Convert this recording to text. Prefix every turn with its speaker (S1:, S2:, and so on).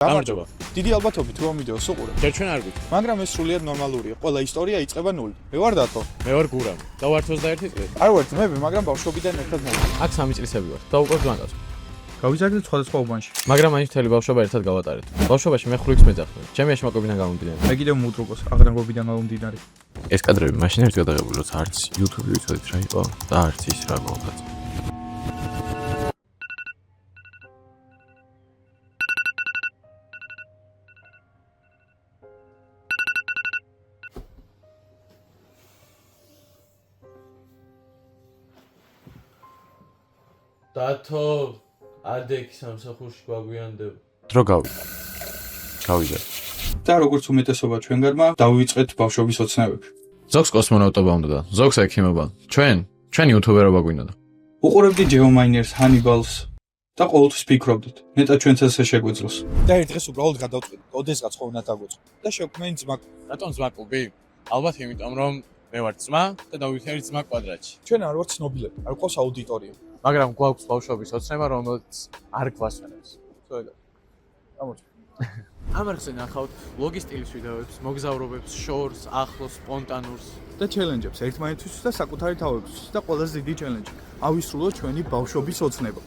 S1: გამარჯობა.
S2: დიდი ალბათობით რომ ვიდეოს უყურებ.
S1: ჯერ ჩვენ არ გვიქ.
S2: მაგრამ ეს სრულიად ნორმალურია. ყველა ისტორია იწყება ნულით. მე ვარ დათო.
S1: მე ვარ გურამ. და ვარ 21 წელი.
S2: არ ვარ ძმები, მაგრამ ბავშვობიდან ერთად მოვიდა.
S1: აქ 3 წლისები ვარ. და უკვე გვანკაც.
S2: გავიზარდეთ სხვადასხვა უბანში.
S1: მაგრამ მაინც მთელი ბავშვობა ერთად გავატარეთ. ბავშვობაში მე 5x მეძახდნენ. ჩემი აშმაკობიდან გამომდინარე.
S2: მე კიდევ მუდრუგოს აღრანგობიდან გამომდინარე.
S1: ეს კადრები მაშინ ერთ გადაღებული, როცა არც YouTube-ი ვიცოდით რა იყო და არც ის რა მოვდაც. დათო ადექი სამსახურში გვაგვიანდება. დრო გავიზარდე.
S2: და როგორც უმეტესობა ჩვენგანმა დავიწყეთ ბავშვობის ოცნებები.
S1: ზოგს კოსმონავტობა უნდა და ზოგს ექიმობა. ჩვენ იუთუბერობა გვინდა და
S2: უყურებდი Geominers, Hannibals და ყოველთვის ფიქრობდით, ნეტა ჩვენც ესე შეგვეძლოს. და ერთ დღეს უბრალოდ გადავწყვიტე, ოდესღაც ხო უნდა დაგვეწყო. და შევქმნი ძმა.
S1: რატომ ძმა კლუბი? ალბათ იმიტომ რომ მე ვარ ძმა და დავითერი ძმა კვადრატში.
S2: ჩვენ არ ვართ ცნობილები, არ გვყავს აუდიტორია.
S1: მაგრამ გვაქვს ბავშვობის ოცნება, რომელიც არ გვასვენებს.
S2: სწორედ. გამოჩ.
S1: ამ არხზე ნახავთ ვლოგის სტილის ვიდეოებს, მოგზაურობებს, შორს, ახლოს, სპონტანურს
S2: და ჩელენჯებს ერთმანეთთვის და საკუთარი თავებისთვის და ყველაზე დიდი ჩელენჯი. ავისრულოთ ჩვენი ბავშვობის ოცნება.